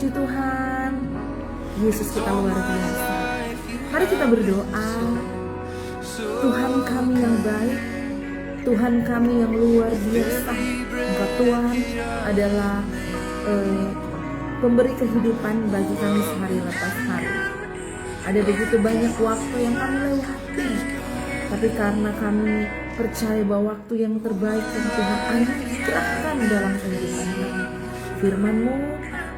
Puji Tuhan, Yesus kita luar biasa. Mari kita berdoa. Tuhan kami yang baik, Tuhan kami yang luar biasa. Engkau Tuhan adalah pemberi kehidupan bagi kami sehari lepas hari. Ada begitu banyak waktu yang kami lewati, tapi karena kami percaya bahwa waktu yang terbaik yang Tuhan anugerahkan dalam kehidupan kami, firman-Mu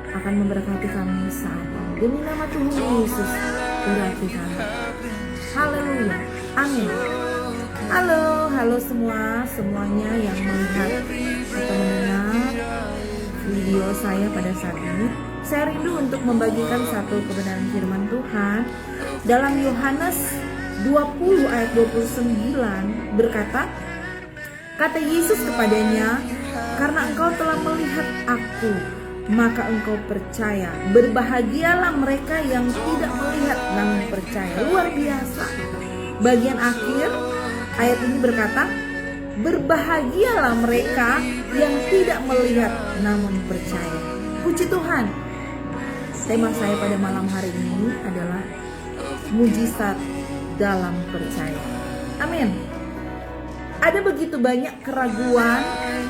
akan memberkati kami saat ini. Demi nama Tuhan Yesus, berarti kami. Haleluya, amin. Halo semuanya yang melihat atau mendengar video saya pada saat ini. Saya rindu untuk membagikan satu kebenaran firman Tuhan dalam Yohanes 20 ayat 29 berkata, kata Yesus kepadanya, karena engkau telah melihat aku, maka engkau percaya. Berbahagialah mereka yang tidak melihat namun percaya. Luar biasa. Bagian akhir ayat ini berkata, berbahagialah mereka yang tidak melihat namun percaya. Puji Tuhan. Tema saya pada malam hari ini adalah mujizat dalam percaya. Amin. Ada begitu banyak keraguan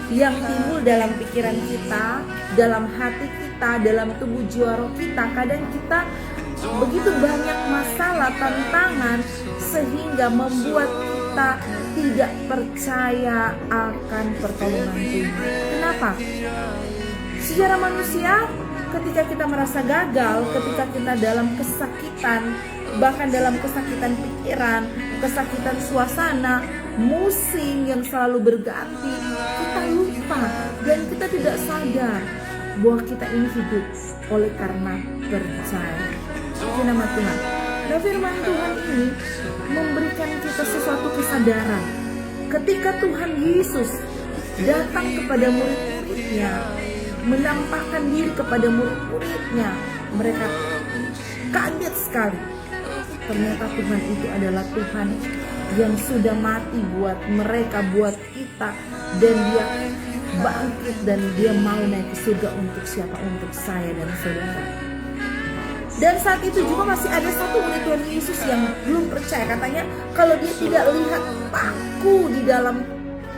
yang timbul dalam pikiran kita, dalam hati kita, dalam tubuh jiwa roh kita. Kadang kita begitu banyak masalah, tantangan, sehingga membuat kita tidak percaya akan pertolongan Tuhan. Kenapa? Secara manusia, ketika kita merasa gagal, ketika kita dalam kesakitan, bahkan dalam kesakitan pikiran, kesakitan suasana, musim yang selalu berganti, kita lupa dan kita tidak sadar bahwa kita ini hidup oleh karena percaya. Puji nama Tuhan. Nah, firman Tuhan ini memberikan kita sesuatu kesadaran. Ketika Tuhan Yesus datang kepada murid-muridnya, menampakkan diri kepada murid-muridnya, mereka kaget sekali. Ternyata Tuhan itu adalah Tuhan yang sudah mati buat mereka, buat kita, dan Dia bangkit dan Dia mau naik ke surga untuk siapa? Untuk saya dan saudara. Dan saat itu juga masih ada satu murid Tuhan Yesus yang belum percaya. Katanya kalau dia tidak lihat paku di dalam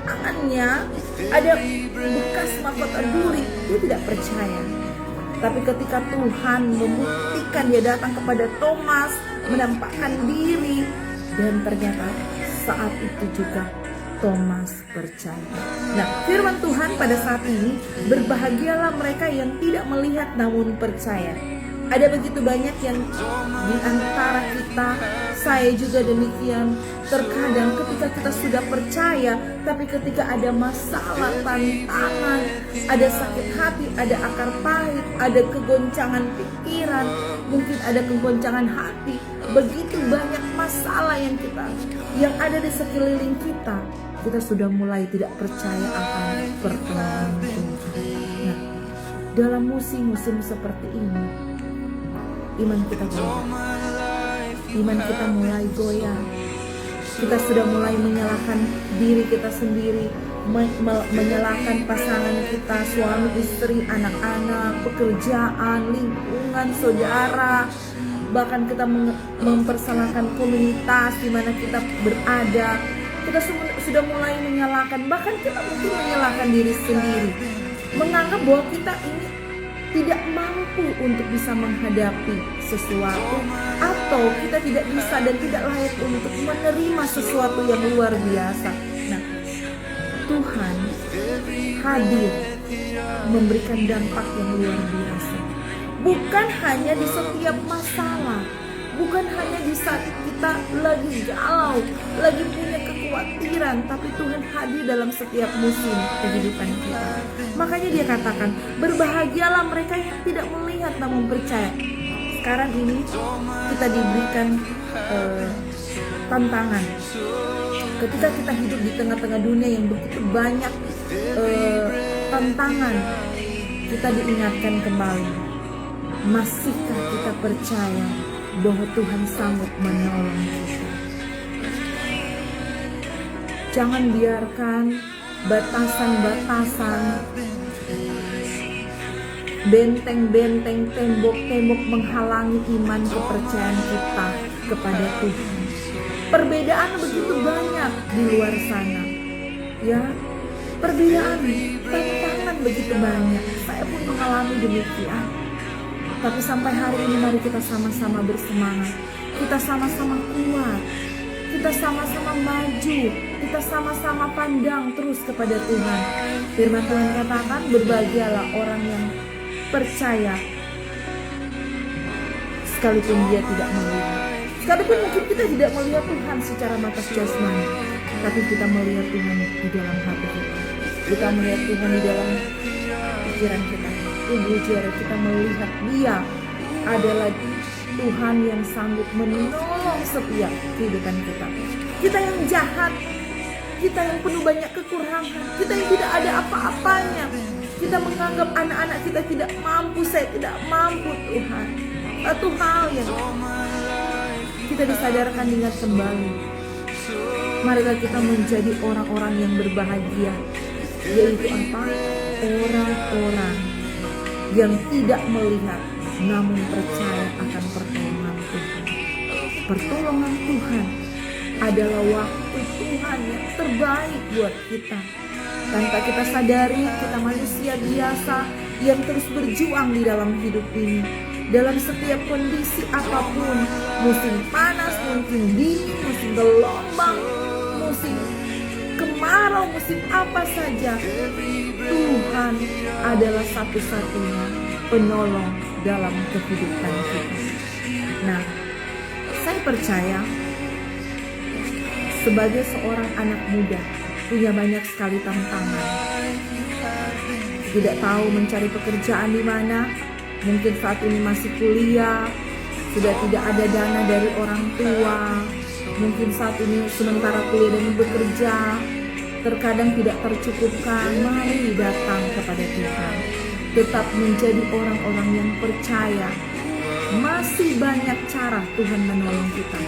tangannya, ada bekas mahkota duri, dia tidak percaya. Tapi ketika Tuhan membuktikan, dia datang kepada Thomas, menampakkan diri, dan ternyata saat itu juga Thomas percaya. Nah, firman Tuhan pada saat ini, berbahagialah mereka yang tidak melihat namun percaya. Ada begitu banyak yang di antara kita, saya juga demikian. Terkadang ketika kita sudah percaya, tapi ketika ada masalah, tantangan, ada sakit hati, ada akar pahit, ada kegoncangan pikiran, mungkin ada kegoncangan hati, begitu banyak masalah yang ada di sekeliling kita, kita sudah mulai tidak percaya akan pertolongan Tuhan. Nah, dalam musim-musim seperti ini, iman kita goyah, iman kita mulai goyah. Kita sudah mulai menyalahkan diri kita sendiri, menyalahkan pasangan kita, suami, istri, anak-anak, pekerjaan, lingkungan, saudara. Bahkan kita mempersalahkan komunitas di mana kita berada. Kita sudah mulai menyalahkan, bahkan kita mungkin menyalahkan diri sendiri, menganggap bahwa kita ini tidak mampu untuk bisa menghadapi sesuatu, atau kita tidak bisa dan tidak layak untuk menerima sesuatu yang luar biasa. Nah, Tuhan hadir memberikan dampak yang luar biasa. Bukan hanya di setiap masalah, bukan hanya di saat kita lagi galau, lagi punya kekhawatiran, tapi Tuhan hadir dalam setiap musim kehidupan kita. Makanya Dia katakan, berbahagialah mereka yang tidak melihat namun percaya. Sekarang ini kita diberikan tantangan. Ketika kita hidup di tengah-tengah dunia yang begitu banyak tantangan, kita diingatkan kembali, masihkah kita percaya bahwa Tuhan sanggup menolong kita? Jangan biarkan batasan-batasan benteng-benteng, tembok-tembok menghalangi iman kepercayaan kita kepada Tuhan. Perbedaan begitu banyak di luar sana, ya, perbedaan, tantangan begitu banyak. Saya pun mengalami demikian. Tapi sampai hari ini mari kita sama-sama bersemangat, kita sama-sama kuat, kita sama-sama maju, kita sama-sama pandang terus kepada Tuhan. Firman Tuhan katakan, berbahagialah orang yang percaya sekalipun dia tidak melihat. Sekalipun mungkin kita tidak melihat Tuhan secara mata jasmani, tapi kita melihat Tuhan di dalam hati kita. Kita melihat Tuhan di dalam pikiran kita. Kita melihat Dia adalah Tuhan yang sanggup menolong setiap kehidupan kita. Kita yang jahat, kita yang penuh banyak kekurangan, kita yang tidak ada apa-apanya, kita menganggap anak-anak kita tidak mampu, saya tidak mampu Tuhan. Satu hal yang kita disadarkan, ingat kembali, marilah kita menjadi orang-orang yang berbahagia, yaitu apa? Orang-orang yang tidak melihat namun percaya akan pertolongan Tuhan. Pertolongan Tuhan adalah waktu Tuhan yang terbaik buat kita. Tanpa kita sadari, kita manusia biasa yang terus berjuang di dalam hidup ini. Dalam setiap kondisi apapun, musim panas, musim dingin, musim gelombang, musim kemarau, musim apa saja, Tuhan adalah satu-satunya penolong dalam kehidupan kita. Nah, saya percaya sebagai seorang anak muda punya banyak sekali tantangan. Tidak tahu mencari pekerjaan di mana, mungkin saat ini masih kuliah, sudah tidak ada dana dari orang tua, mungkin saat ini sementara kuliah dan bekerja, terkadang tidak tercukupkan. Mari datang kepada Tuhan. Tetap menjadi orang-orang yang percaya. Masih banyak cara Tuhan menolong kita.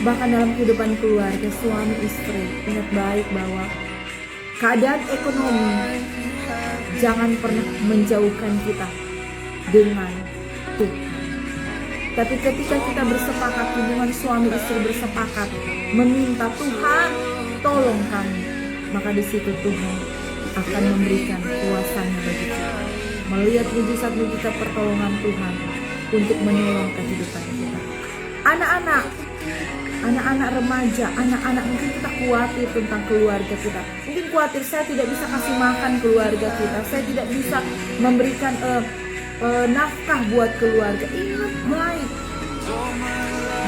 Bahkan dalam kehidupan keluarga, suami istri, ingat baik bahwa keadaan ekonomi jangan pernah menjauhkan kita dengan Tuhan. Tapi ketika kita bersepakat, hubungan suami istri bersepakat meminta Tuhan tolong kami, maka di situ Tuhan akan memberikan kuasa-Nya bagi kita, melihat mujizat-mujizat pertolongan Tuhan untuk menolong kehidupan kita. Anak-anak remaja, anak-anak, mungkin kita khawatir tentang keluarga kita. Mungkin khawatir, saya tidak bisa kasih makan keluarga kita, saya tidak bisa memberikan nafkah buat keluarga. Ingat baik,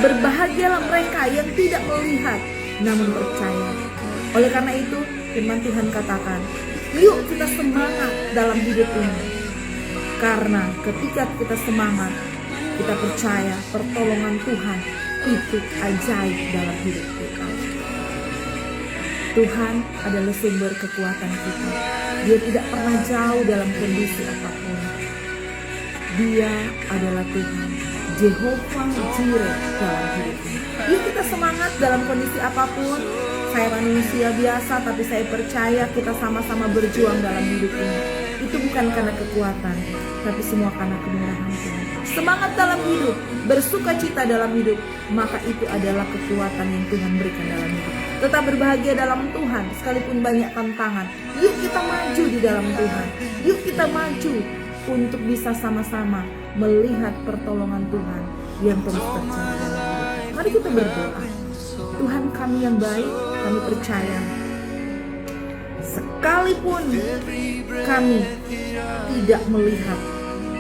berbahagialah mereka yang tidak melihat namun percaya. Oleh karena itu, firman Tuhan katakan, yuk kita semangat dalam hidup ini. Karena ketika kita semangat, kita percaya pertolongan Tuhan itu ajaib dalam hidup kita. Tuhan adalah sumber kekuatan kita. Dia tidak pernah jauh dalam kondisi apapun. Dia adalah Tuhan, Jehovah Jireh dalam hidup ini. Yuk kita semangat dalam kondisi apapun. Saya manusia biasa, tapi saya percaya kita sama-sama berjuang dalam hidup ini. Itu bukan karena kekuatan, tapi semua karena kemurahan Tuhan. Semangat dalam hidup, bersuka cita dalam hidup, maka itu adalah kekuatan yang Tuhan berikan dalam hidup. Tetap berbahagia dalam Tuhan, sekalipun banyak tantangan. Yuk kita maju di dalam Tuhan. Yuk kita maju untuk bisa sama-sama melihat pertolongan Tuhan yang terus terjadi dalam hidup. Mari kita berdoa. Tuhan kami yang baik, kami percaya sekalipun kami tidak melihat,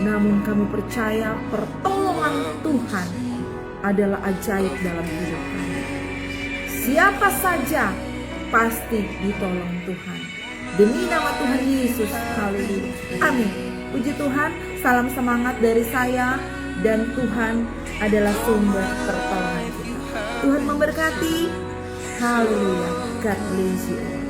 namun kami percaya pertolongan Tuhan adalah ajaib dalam hidup kami. Siapa saja pasti ditolong Tuhan. Demi nama Tuhan Yesus, haleluya. Amin. Puji Tuhan, salam semangat dari saya, dan Tuhan adalah sumber pertolongan kita. Tuhan memberkati. Haleluya. God bless you.